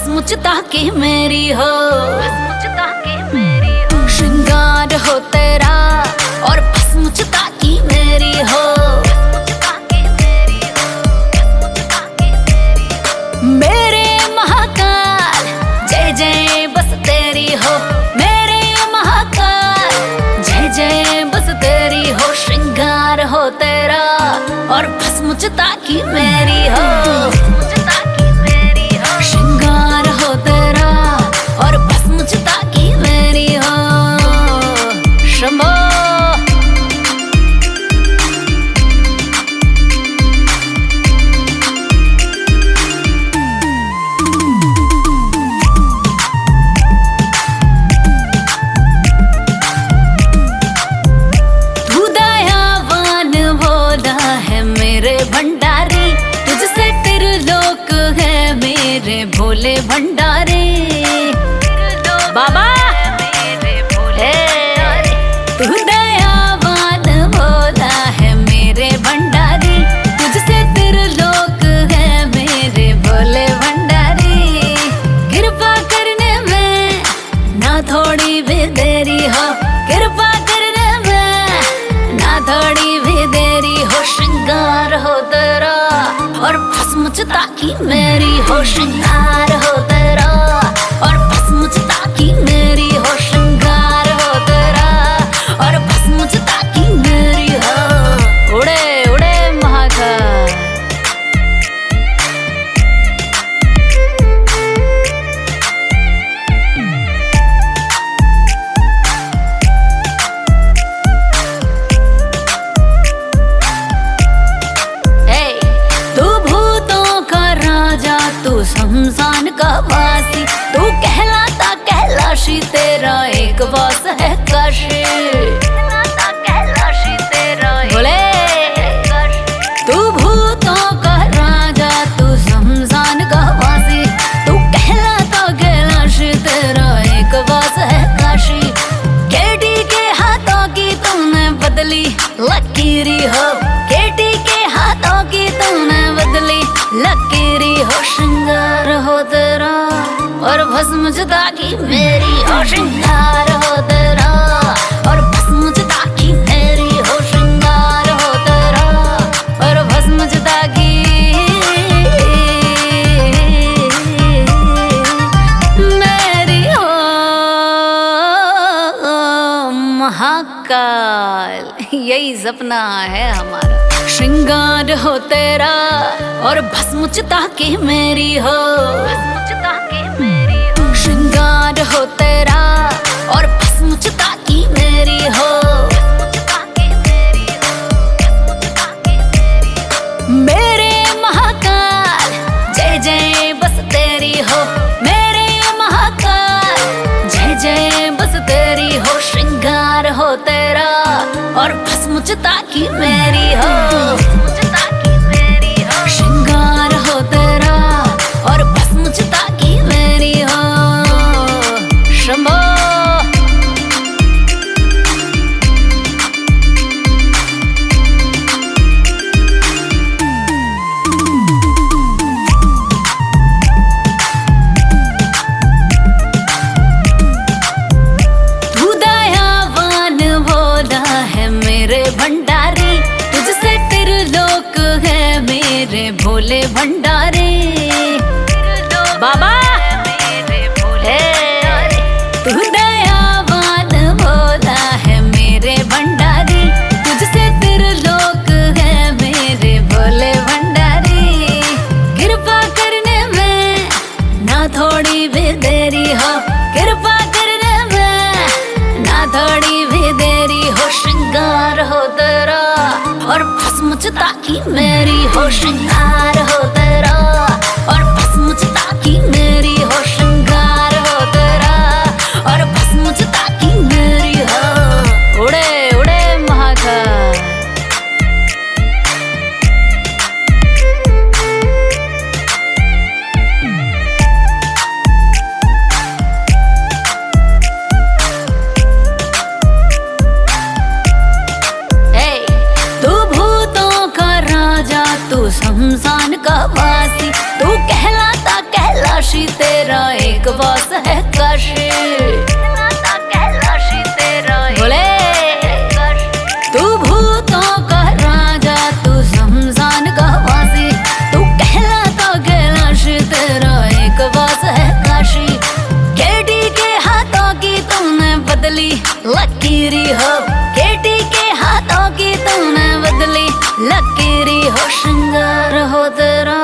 भस्म ताकि मेरी हो, श्रृंगार हो तेरा और भस्म ताकि मेरी हो। मेरे महाकाल जय जय बस तेरी हो, मेरे महाकाल जय जय बस तेरी हो। श्रृंगार हो तेरा और भस्म ताकि मेरी हो, श्रृंगार हो तेरा और भस्म ताकि मेरी हो। शंभो तू दयावान भोला है मेरे भंडारी, तुझसे त्रिलोक है मेरे भोले भंडारे। बाबा तू दयावान भोला है मेरे भंडारी, तुझसे त्रिलोक है मेरे भोले भंडारी। कृपा करने में ना थोड़ी भी देरी हो, कृपा करने में ना थोड़ी भी देरी हो। श्रृंगार हो तेरा और भस्म ताकि मेरी हो, श्रृंगार हो तेरा और भस्म ताकि मेरी हो। श्रृंगार हो तेरा और भस्म ताकि मेरी हो। उड़े उड़े महाकाल तू शमशान का वासी, तू कहलाता कैलाशी, तेरा एक वास है काशी। बोले तू भूतों का राजा, तू शमशान का वासी, तू कहलाता कैलाशी, तेरा एक वास है काशी। केटी के हाथों की तुमने बदली लकीरी हो, केटी के हाथों की तुमने बदली लकीरी हो। श्रृंगार हो तेरा और भस्म ताकि मेरी हो, श्रृंगार हो तेरा और भस्म ताकि मेरी हो। श्रृंगार हो तेरा और भस्म ताकि मेरी हो। महाकाल यही सपना है हमारा। श्रृंगार हो तेरा और भस्म ताकि मेरी हो, श्रृंगार हो तेरा और भस्म ताकि मेरी हो। मेरे महाकाल जय जय बस तेरी हो, मेरे महाकाल जय जय बस तेरी हो। श्रृंगार हो तेरा और भस्म ताकि मेरी हो, श्रृंगार हो तेरा और भस्म ताकि मेरी हो। शंभो तू दयावान भोला है मेरे भंडारी, तुझसे त्रिलोक है मेरे भोले भंडारे। बाबा तू दयावान भोला है मेरे भंडारी, तुझसे त्रिलोक है मेरे भोले भंडारी। कृपा करने में ना थोड़ी भी देरी हो, कृपा करने में ना थोड़ी भी देरी हो। श्रृंगार हो तेरा और भस्म ताकि मेरी हो, श्रृंगार हो तेरा और भस्म ताकि मेरी हो। श्रृंगार हो तेरा और भस्म ताकि मेरी हो। उड़े उड़े महाकाल तू भूतों का राजा, तू शमशान का तेरा एक बॉस है काशी। बोले तू भूतों का राजा, तू शमशान का वासी, तू कहलाता कैलाश, तेरा एक बॉस है काशी। केटी के हाथों की तुमने बदली लकीरी हो, केटी के हाथों की तुमने बदली लकीरी हो। श्रृंगार हो तेरा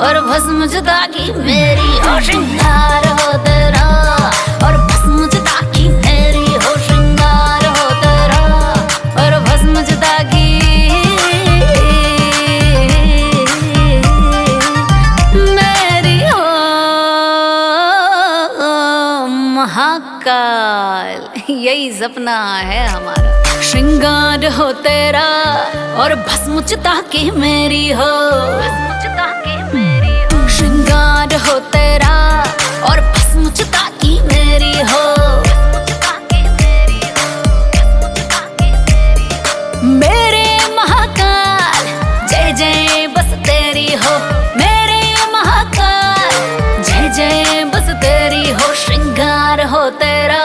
और भस्म जुदा की मेरी हो, श्रृंगार हो तेरा और भस्म जुदा की मेरी हो, श्रृंगार हो तेरा और भस्म जुदा की मेरी हो। महाकाल यही सपना है हमारा। श्रृंगार हो तेरा और भस्म चिता की मेरी हो, श्रृंगार हो तेरा और भस्म चिता की मेरी हो। मेरे महाकाल जय जय बस तेरी हो, मेरे महाकाल जय जय बस तेरी हो। श्रृंगार हो तेरा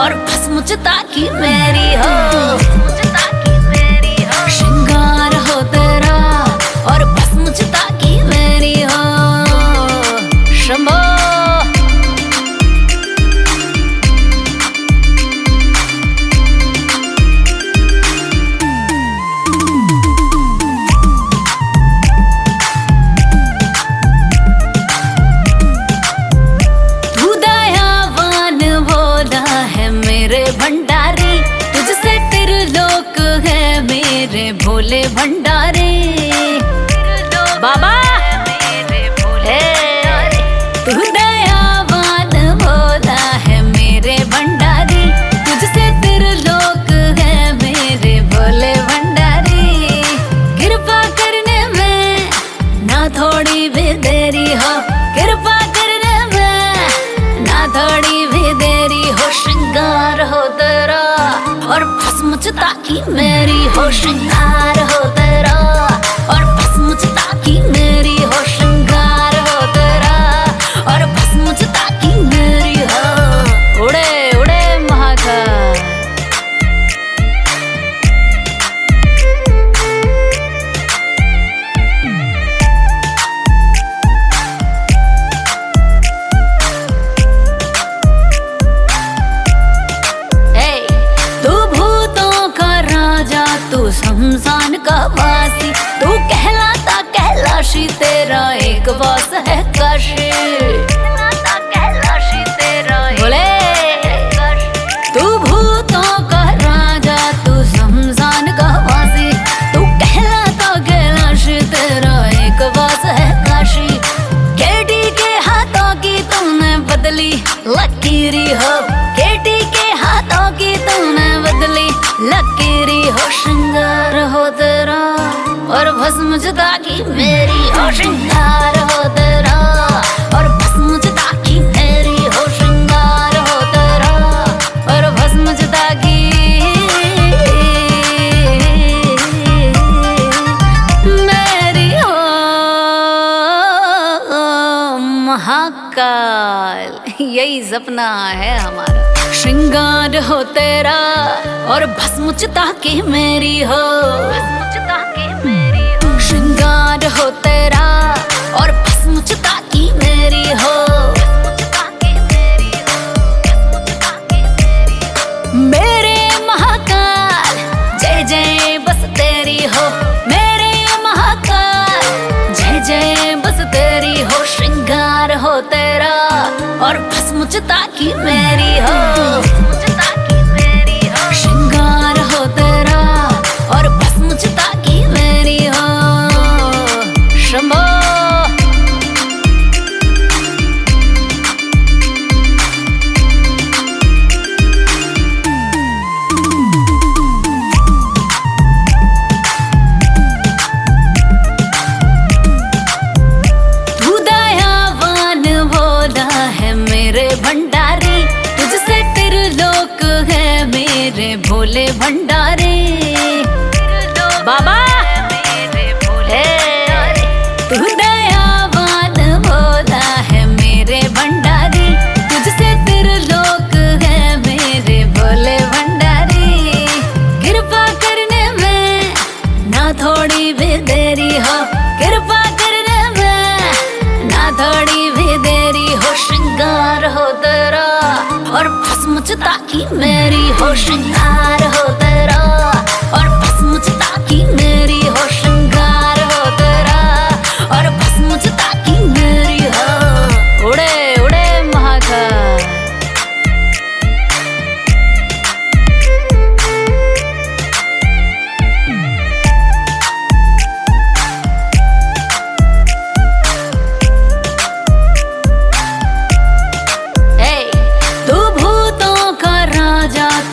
और भस्म चिता की मेरी हो, श्रृंगार हो तेरा और भस्म चिता की मेरी हो। शंभो तू दयावान भोला है मेरे भंडारी, तुझसे त्रिलोक है मेरे भोले भंडारी। बाबा तू दयावान भोला है मेरे भंडारी, तुझसे त्रिलोक है मेरे भोले भंडारी। कृपा करने में ना थोड़ी भी देरी हो, कृपा करने में ना थोड़ी भी देरी हो। श्रृंगार हो तेरा और भस्म चिता की मेरी हो, श्रृंगार हो तेरा और भस्म चिता की मेरी हो। श्रृंगार हो तेरा और भस्म चिता की मेरी हो। उड़े उड़े महाकाल। तू भूतों का राजा, तू शमशान का वासी, तू कहलाता कैलाशी, तेरा एक बॉस है काशी। बोले तू भूतों का राजा, तू शमशान का वासी, तू कहलाता कैलाश, तेरा एक बॉस है काशी। केटी के हाथों की तुमने बदली लकीरी हो, केटी के हाथों की तुमने बदली लकीरी हो। श्रृंगार हो तेरा और भस्म जुदा की मेरी हो, श्रृंगार हो तेरा और भस्म जुदा की मेरी हो। श्रृंगार हो तेरा और भस्म जुदा की मेरी हो। महाकाल यही सपना है हमारा। श्रृंगार हो तेरा और भस्म चिता की मेरी हो, श्रृंगार हो तेरा और भस्म चिता की मेरी हो। मेरे महाकाल जय जय बस तेरी हो, मेरे महाकाल जय जय बस तेरी हो। श्रृंगार हो तेरा और भस्म चिता की मेरी हो, श्रृंगार हो तेरा और भस्म चिता की मेरी हो। शंभो तू दयावान भोला है मेरे भंडारी, तुझसे त्रिलोक है मेरे भोले भंडारी। बाबा तू दयावान भोला है मेरे भस्मुचता की मेरी हो, श्रृंगार हो तेरा और भस्मुचता की मेरी हो, श्रृंगार हो तेरा और भस्मुचता की मेरी हो। उड़े उड़े महाकाल।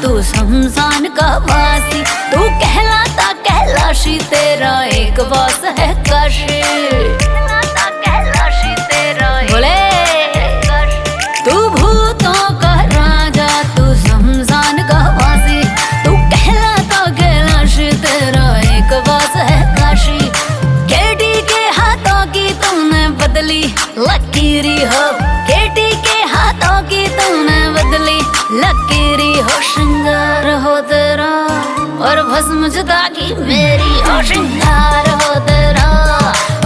तू शमशान का वासी, तू कहलाता कैलाशी, तेरा एक वास है काशी। कहलाता कैलाशी तेरा बोले तू भूतों का राजा, तू शमशान का वासी, तू कहलाता कैलाशी, तेरा एक वास है काशी। केटी के हाथों की तूने बदली लकीरी हो, केटी के हाथों की तूने बदली लकीरी हो, श्रृंगार हो तेरा और भस्मुचता की मेरी हो, श्रृंगार हो तेरा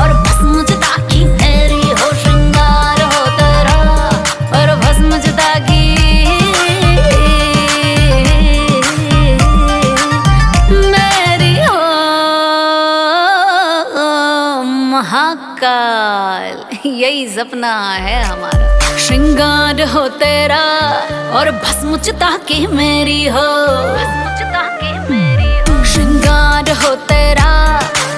और भस्मुचता की मेरी हो, श्रृंगार हो तेरा और भस्मुचता की मेरी हो। महाकाल यही सपना है हमारा, श्रृंगार हो तेरा और भस्मुचता की मेरी हो, भस्मुचता की मेरी हो, श्रृंगार हो तेरा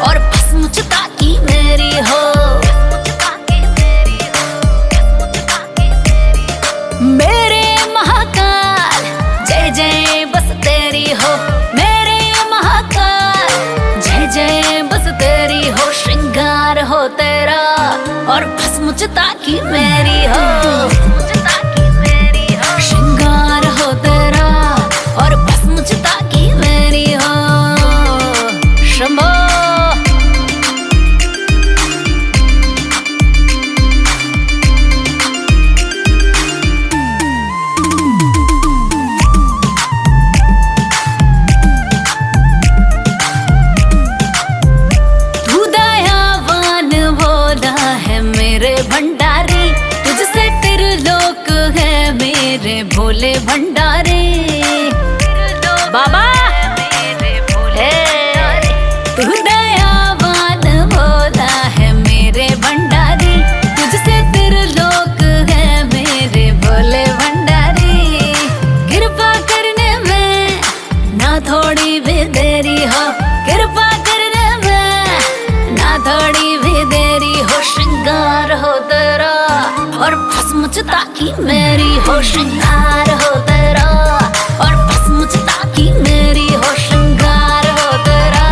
और भस्मुचता की मेरी हो, भस्मुचता की मेरी हो, भस्मुचता की मेरी हो। मेरे महाकाल जय जय बस तेरी हो, मेरे महाकाल जय जय बस तेरी हो, श्रृंगार हो तेरा और भस्मुचता की मेरी हो, भस्मुचता की मेरी हो, श्रृंगार हो तेरा और भस्मुचता की मेरी हो। शंभो तू दयावान भोला है मेरे भंडारी, तुझसे त्रिलोक है मेरे भोले भंडारी। बाबा तू दयावान भोला है मेरे भंडारी, तुझसे त्रिलोक है मेरे भोले भंडारी। कृपा करने में ना थोड़ी भी देरी हो, कृपा करने में ना थोड़ी भी देरी हो, श्रृंगार हो तेरा और भस्मुचता की मेरी हो, श्रृंगार हो तेरा और भस्मुचता की मेरी हो, श्रृंगार हो तेरा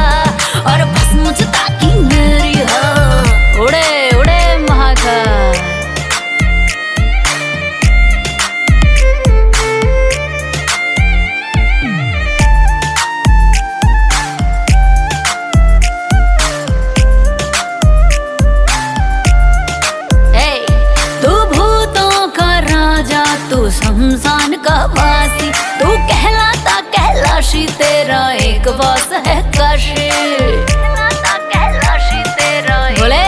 और भस्मुचता की मेरी हो। उड़े उड़े महाकाल। तू शमशान का वासी, तू कहलाता कैलाशी, तेरा एक वास है काशी। कहलाता कैलाशी तेरा बोले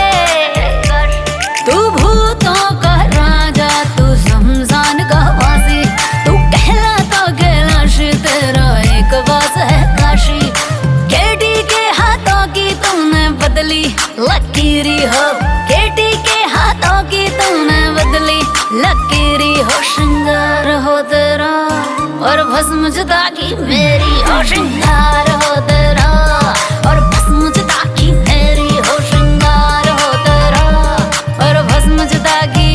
तू भूतों का राजा, तू शमशान का वासी, तू कहलाता कैलाशी, तेरा एक वास है काशी। केटी के हाथों की तूने बदली लकीरी हो, केटी के हाथों की तूने बदली लकीरी हो, श्रृंगार हो तेरा और भस्मुचता की मेरी हो, श्रृंगार हो तेरा और भस्मुचता की मेरी हो, श्रृंगार हो तेरा और भस्मुचता की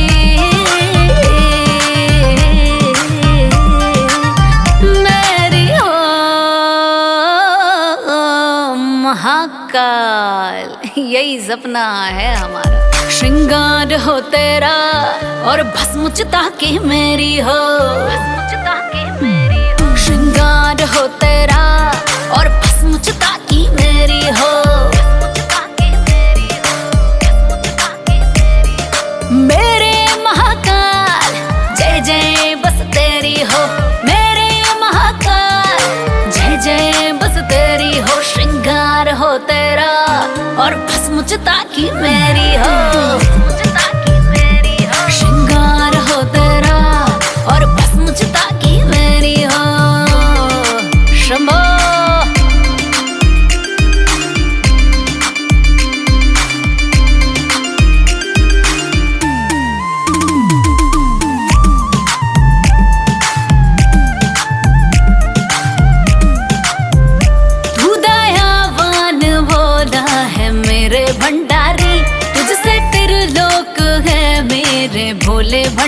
मेरी हो। महाकाल यही सपना है हमारा, श्रृंगार हो तेरा और भस्मुचता की मेरी हो, भस्मुचता की मेरी हो, श्रृंगार हो तेरा और भस्मुचता की मेरी हो, भस्मुचता की मेरी हो, भस्मुचता की मेरी हो। मेरे महाकाल जय जय बस तेरी हो, मेरे महाकाल जय जय बस तेरी हो, श्रृंगार हो तेरा और भस्मुचता की मेरी हो, भस्मुचता की मेरी हो, श्रृंगार हो तेरा और भस्मुचता की मेरी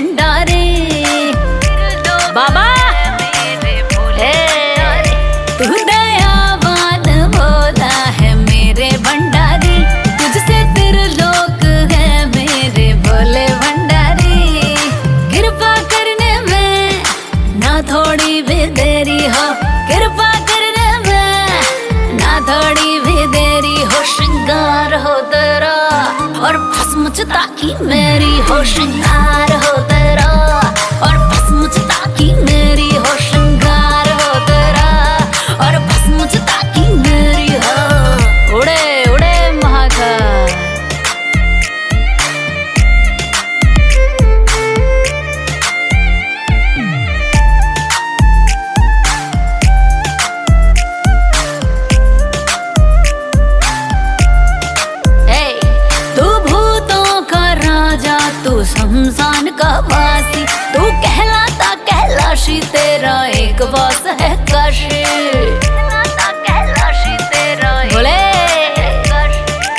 भंडारे। बाबा तू दयावान भोला है मेरे भंडारी, तुझसे त्रिलोक है मेरे भोले भंडारी। कृपा करने में ना थोड़ी भी देरी हो, कृपा करने में ना थोड़ी भी देरी हो। श्रृंगार हो तेरा और भस्म चिता की मेरी हो, श्रृंगार हो तेरा और भस्म चिता की मेरी हो। श्रृंगार हो तेरा और भस्म चिता की मेरी हो। उड़े उड़े महाकाल। तू भूतों का राजा, तू शमशान का वासी, तू कहलाता कैलाशी, तेरा एक वास है काशी। बोले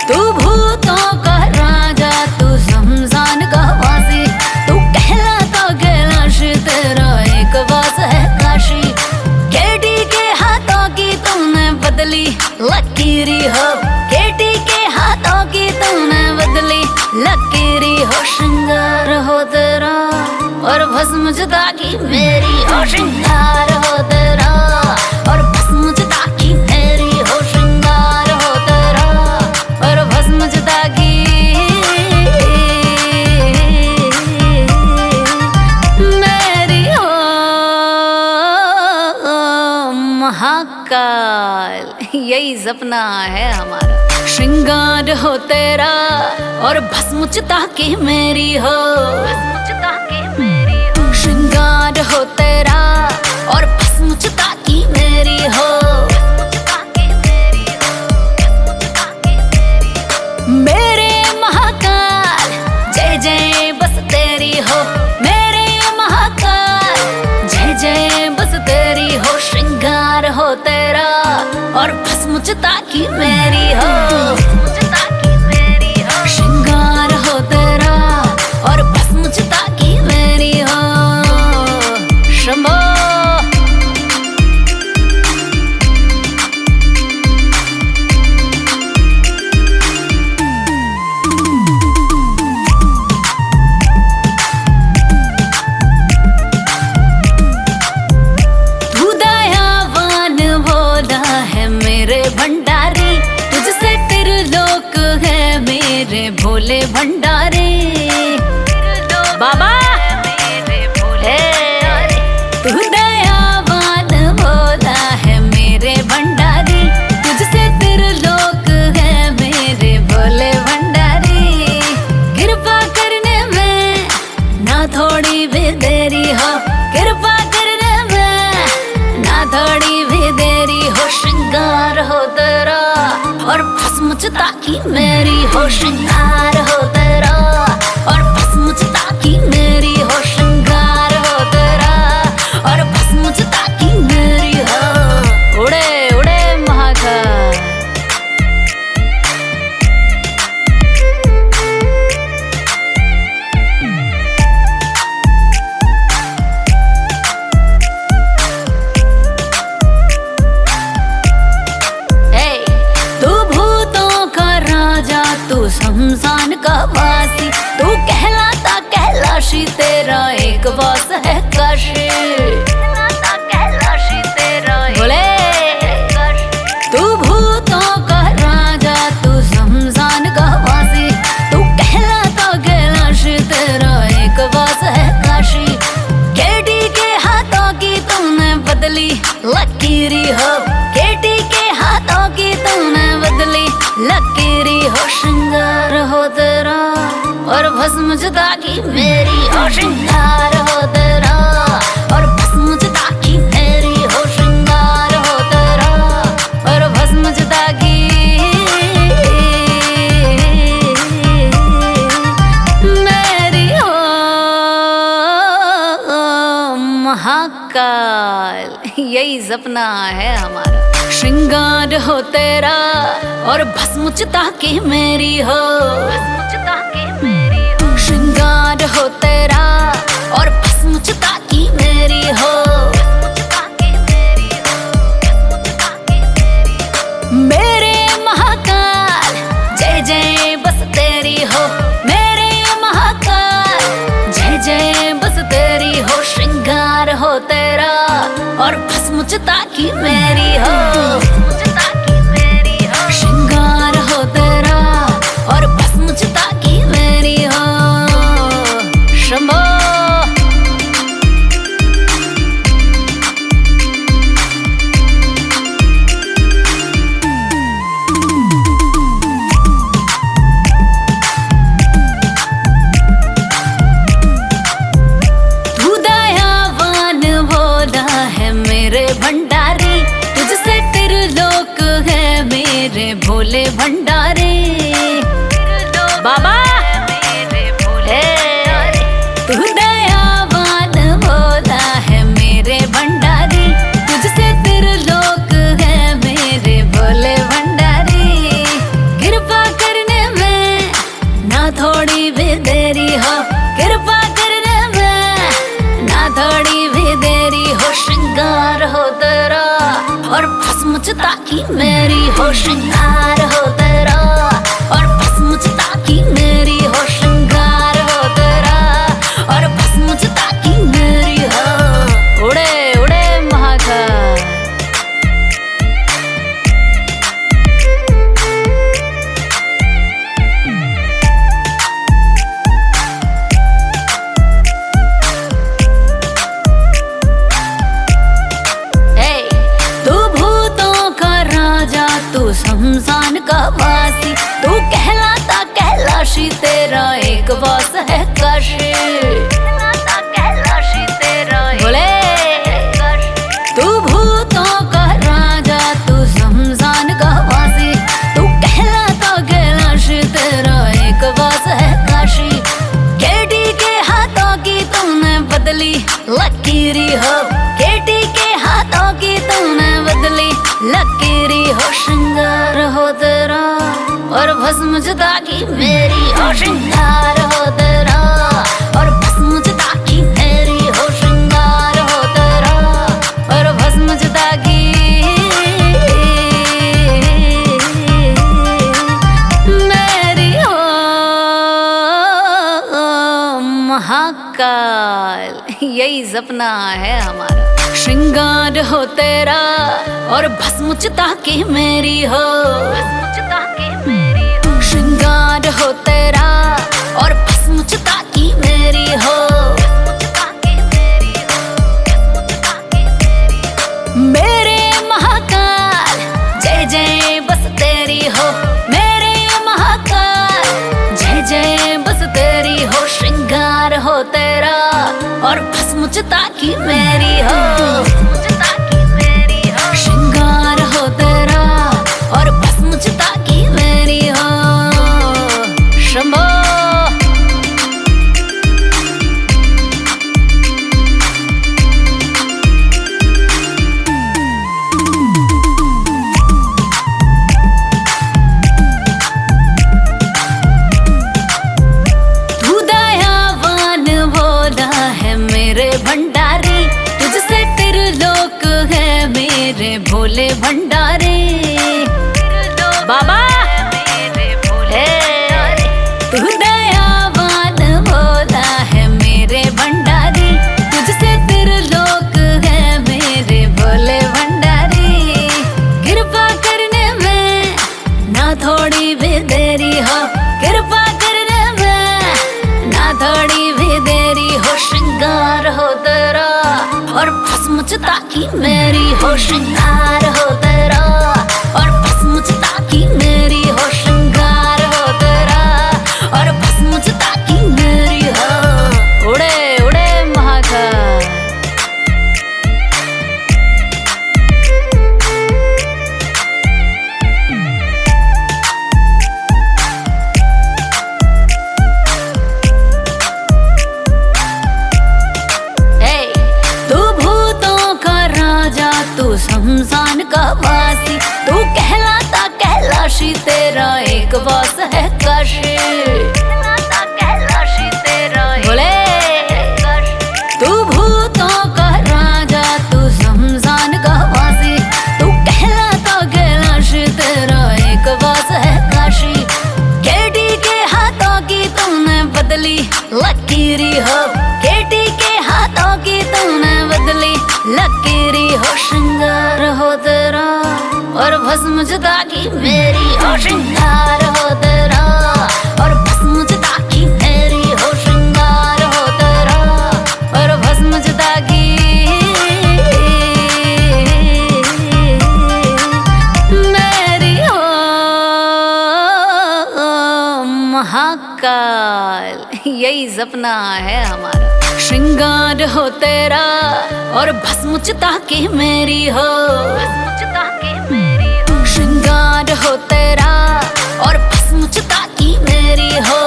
तू भूतों का राजा, तू शमशान का वासी, तू कहलाता कैलाशी, तेरा एक वास है काशी। केटी के हाथों की तुमने बदली लकीरी हो, केटी के हाथों की तुमने बदली लकीरी हो। श्रृंगार हो तेरा और भस्म चिता की मेरी हो, श्रृंगार हो तेरा और भस्म चिता की मेरी हो। श्रृंगार हो तेरा और भस्म चिता की मेरी हो। महाकाल यही सपना है हमारा। श्रृंगार हो तेरा और भस्म चिता की मेरी हो, श्रृंगार हो तेरा और भस्म चिता की मेरी हो। मेरे महाकाल जय जय बस तेरी हो, मेरे महाकाल जय जय बस तेरी हो। श्रृंगार हो तेरा और भस्म चिता की मेरी हो, श्रृंगार हो तेरा और भस्म चिता की मेरी हो। शंभो तू दयावान भोला है मेरे भंडारी, तुझसे त्रिलोक है मेरे भोले भंडारे। बाबा तू दयावान भोला है मेरे भंडारी, तुझसे त्रिलोक है मेरे भोले भंडारी। कृपा करने में ना थोड़ी भी देरी हो, कृपा करने में ना थोड़ी भी देरी हो। श्रृंगार हो तेरा और भस्म चिता की मेरी हो, श्रृंगार हो तेरा और भस्म चिता की मेरी हो। श्रृंगार हो तेरा और भस्म चिता की मेरी हो। उड़े उड़े महाकाल। तू शमशान का वासी, तू कहलाता कैलाशी, तेरा एक वास है काशी। बोले तू भूतों का राजा, तू शमशान का वासी, तू कहलाता कैलाशी, तेरा एक वास है काशी। केटी के हाथों की तुमने बदली लकीरी हो, केटी के हाथों की तुमने बदली लकीरी हो। श्रृंगार हो तेरा और भस्म चिता की मेरी हो, श्रृंगार हो तेरा और भस्म चिता की मेरी हो। श्रृंगार हो तेरा और भस्म चिता की मेरी हो। महाकाल यही सपना है हमारा। श्रृंगार हो तेरा और भस्म चिता की मेरी हो, श्रृंगार हो तेरा श्रृंगार हो तेरा और भस्मुचता की मेरी हो। श्रृंगार हो तेरा और भस्मुचता की मेरी हो। शंभो भंडारी, तुझसे त्रिलोक है मेरे भोले भंडारी। बाबा तू दयावान भोला है मेरे भंडारी, तुझसे त्रिलोक है मेरे भोले भंडारी। कृपा करने में ना थोड़ी भी देरी हो, कृपा करने में ना थोड़ी भी देरी हो। श्रृंगार हो तेरा और भस्मुचता की मेरी हो। श्रृंगार हो तेरा और भस्मुचता की मेरी हो। श्रृंगार हो तेरा और भस्मुचता की मेरी हो। उड़े उड़े महाकाल। तू शमशान का वासी, तू कहलाता कैलाशी, तेरा एक वास है काशी। बोले तू भूतों का राजा, तू शमशान का वासी, तू कहलाता कैलाशी, तेरा एक वास है काशी। केटी के हाथों की तूने बदली लकीरी हो, केटी के हाथों की तूने बदली लकीरी हो। श्रृंगार हो तेरा और भस्मुचता की मेरी हो। श्रृंगार हो तेरा और भस्मुचता की मेरी हो। श्रृंगार हो तेरा और भस्मुचता की मेरी हो। महाकाल यही सपना है हमारा। श्रृंगार हो तेरा और भस्मुचता की मेरी हो। श्रृंगार हो तेरा और भस्मुचता की मेरी हो। मेरे महाकाल जय जय बस तेरी हो। मेरे महाकाल जय जय बस तेरी हो। श्रृंगार हो तेरा और भस्मुचता की मेरी हो। श्रृंगार हो तेरा और भस्मुचता की मेरी हो। शंभो तू दयावान भोला है मेरे भंडारी, तुझसे त्रिलोक है मेरे भोले भंडारी। बाबा तू दयावान भोला है मेरे भंडारी, तुझसे त्रिलोक है मेरे भोले भंडारी। कृपा करने में ना थोड़ी भी देरी हो, कृपा करने में ना थोड़ी भी देरी हो। श्रृंगार हो तेरा और भस्मुचता की मेरी हो। श्रृंगार हो तेरा और भस्मुचता की मेरी हो। श्रृंगार हो तेरा और भस्मुचता की मेरी हो। उड़े उड़े महाकाल। तू शमशान का वासी, तू कहलाता कैलाशी, तेरा एक वास है काशी। बोले तू भूतों का राजा, तू शमशान का वासी, तू कहलाता कैलाशी, तेरा एक वास है काशी। केटी के हाथों की तूने बदली लकीरी हो, केटी के हाथों की भस्म जुदा की मेरी हो श्रृंगार हो तेरा, और भस्म जुदा की मेरी हो श्रृंगार हो तेरा, और भस्म जुदा की मेरी हो। महाकाल यही सपना है हमारा, श्रृंगार हो तेरा और भस्म चिता की मेरी हो, श्रृंगार हो तेरा और भस्म चिता की मेरी हो।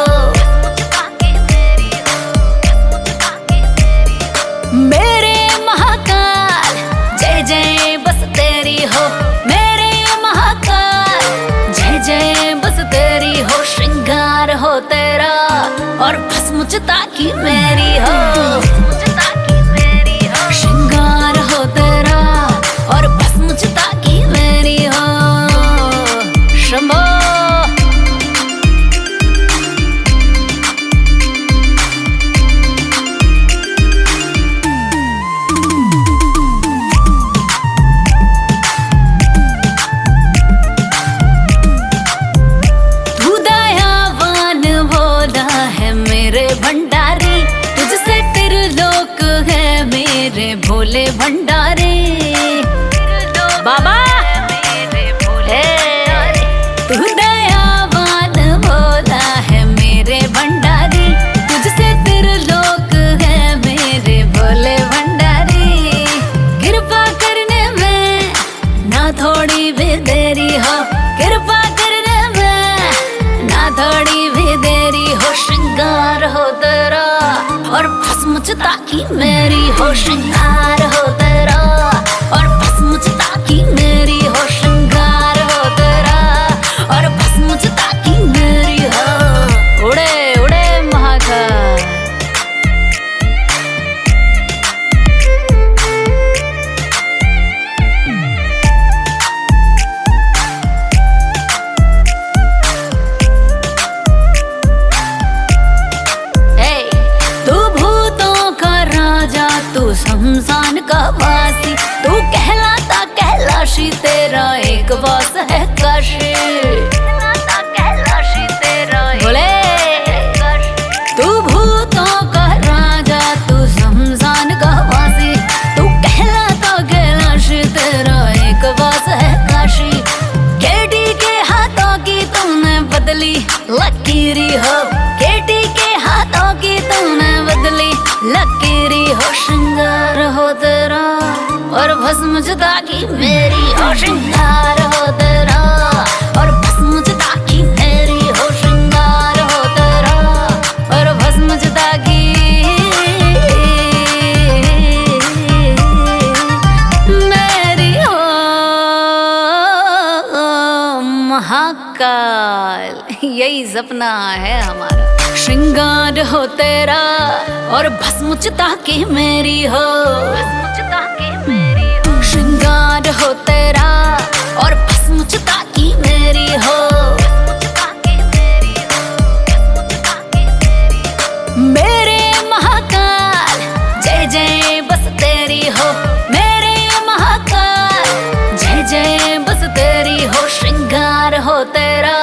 मेरे महाकाल जय जय बस तेरी हो, मेरे महाकाल जय जय बस तेरी हो, श्रृंगार हो तेरा और भस्म चिता की मेरी हो, श्रृंगार हो तेरा और भस्म चिता की मेरी हो। शंभो तू दयावान भोला है मेरे भंडारी, तुझसे त्रिलोक है मेरे भोले भंडारी। बाबा तू दयावान भोला है मेरे भंडारी, तुझसे त्रिलोक है मेरे भोले भंडारी। कृपा करने में ना थोड़ी भी देरी हो, कृपा करने में ना थोड़ी भी देरी हो, श्रृंगार हो तेरा और भस्म चिता की मेरी हो, श्रृंगार हो तेरा और भस्म चिता की मेरी हो, श्रृंगार हो तेरा और भस्म चिता की मेरी हो। उड़े उड़े महाकाल। तू भूतों का राजा, तू शमशान का वासी, तू कहलाता कैलाशी, तेरा एक वास है काशी। बोले तू भूतों का राजा, तू शमशान का वासी, तू कहलाता कैलाशी, तेरा एक वास है काशी। केटी के हाथों की तुमने बदली लकीरी हो, केटी के हाथों की तुमने बदली लकीरी हो, श्रृंगार हो तेरा और भस्म जुदा की मेरी हो, श्रृंगार हो तेरा और भस्म जुदा की मेरी हो, श्रृंगार हो तेरा और भस्म जुदा की मेरी हो। महाकाल यही सपना है हमारा, श्रृंगार हो तेरा और भस्म चिता की मेरी हो, श्रृंगार हो तेरा और भस्म चिता की मेरी हो। मेरे महाकाल जय जय बस तेरी हो, मेरे महाकाल जय जय बस तेरी हो, श्रृंगार हो तेरा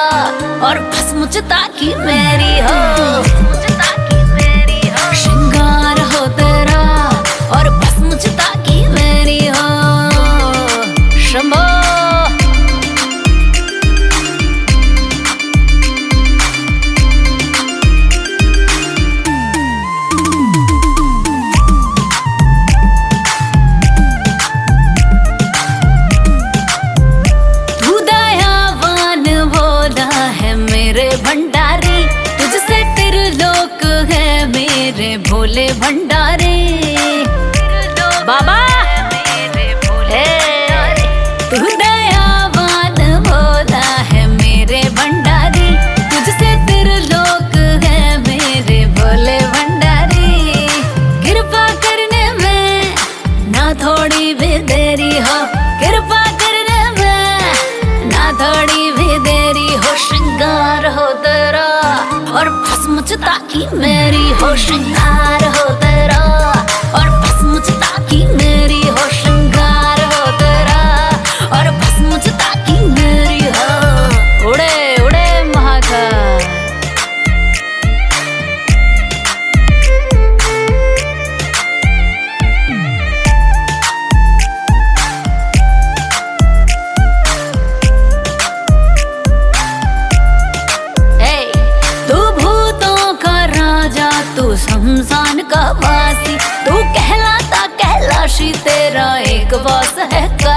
और भस्म चिता की मेरी हो, श्रृंगार हो तेरा और भस्म चिता की मेरी हो। शंभो तू दयावान भोला है मेरे भंडारी, तुझसे त्रिलोक है मेरे भोले भंडारी। बाबा तू दयावान भोला है मेरे भंडारी, तुझसे त्रिलोक है मेरे भोले भंडारी। कृपा करने में ना थोड़ी भी देरी हो, कृपा करने में ना थोड़ी भी देरी हो, श्रृंगार हो तेरा और भस्म चिता की मेरी हो, श्रृंगार हो तेरा और भस्म चिता की मेरी हो, श्रृंगार हो तेरा और भस्म चिता की मेरी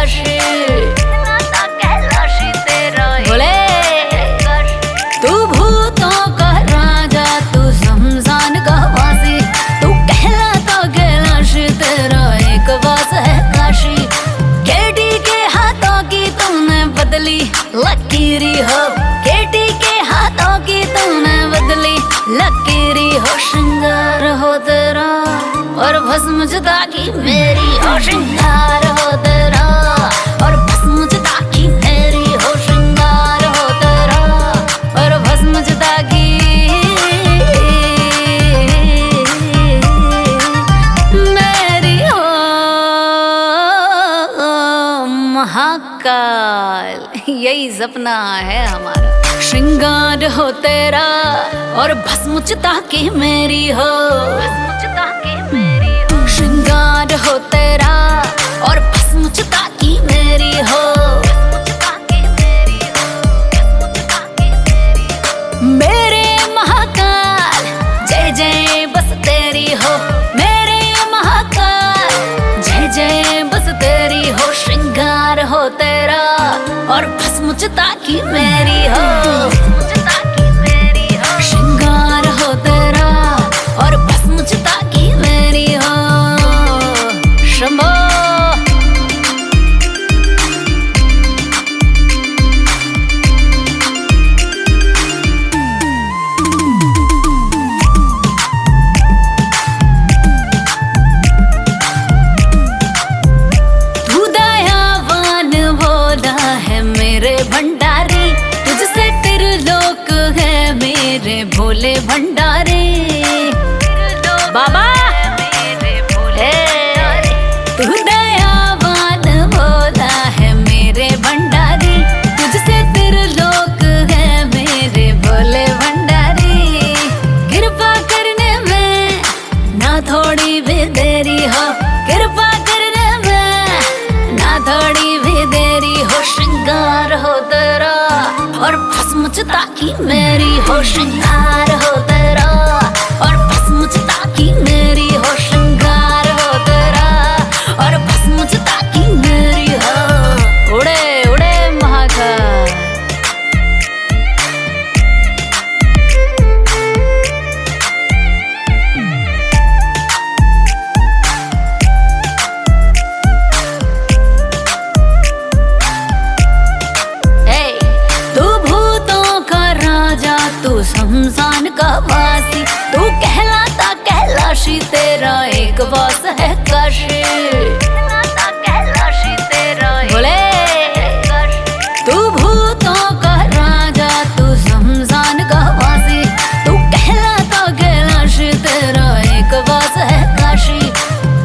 कशी, बोले तू भूतों का राजा, तू शमशान का वासी, तू कहलाता कैलाश, तेरा एक वास है काशी। केटी के हाथों की तूने बदली लकीरी हो, केटी के हाथों की तूने बदली लकीरी हो। श्रृंगार हो तेरा और भस्म जुदा की मेरी हो, श्रृंगार हो तेरा और भस्म जुदा की मेरी हो, श्रृंगार हो तेरा और भस्म जुदा की मेरी हो। महाकाल यही सपना है हमारा, श्रृंगार हो तेरा और भस्म चिता की मेरी हो, श्रृंगार हो तेरा और भस्म चिता की मेरी हो। मेरे महाकाल जय जय बस तेरी हो, मेरे महाकाल जय जय बस तेरी हो। श्रृंगार हो तेरा और भस्म चिता की मेरी हो, श्रृंगार हो तेरा और भस्म चिता की मेरी हो। शंभो तू दयावान भोला है मेरे भंडारी, तुझसे त्रिलोक है मेरे भोले भंडारी। बाबा तू दयावान भोला है मेरे भंडारी, तुझसे त्रिलोक है मेरे भोले भंडारी। कृपा करने में ना थोड़ी भी देरी हो, कृपा करने में ना थोड़ी भी देरी हो। श्रृंगार हो तेरा और भस्म चिता की मेरी हो, श्रृंगार हो तेरा और भस्म चिता की मेरी हो, श्रृंगार हो तेरा और भस्म चिता की मेरी हो। उड़े उड़े महाकाल तू शमशान का वासी, तू कहलाता कैलाशी, तेरा एक वास है काशी। बोले तू भूतों का राजा, तू शमशान का वासी, तू कहलाता कैलाश, तेरा एक वास है काशी।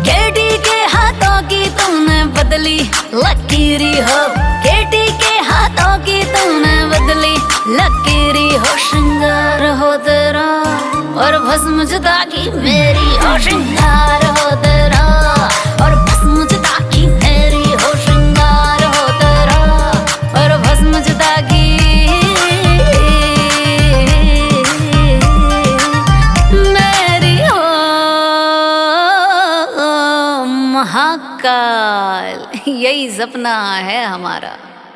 केटी के हाथों की तूने बदली लकीरी हो, केटी के हाथों की तूने बदली लकीरी हो। श्रृंगार हो तेरा और भस्म जुदा की मेरी हो, श्रृंगार हो तेरा और भस्म जुदा की मेरी हो, श्रृंगार हो तेरा और भस्म जुदा की मेरी हो। महाकाल यही सपना है हमारा।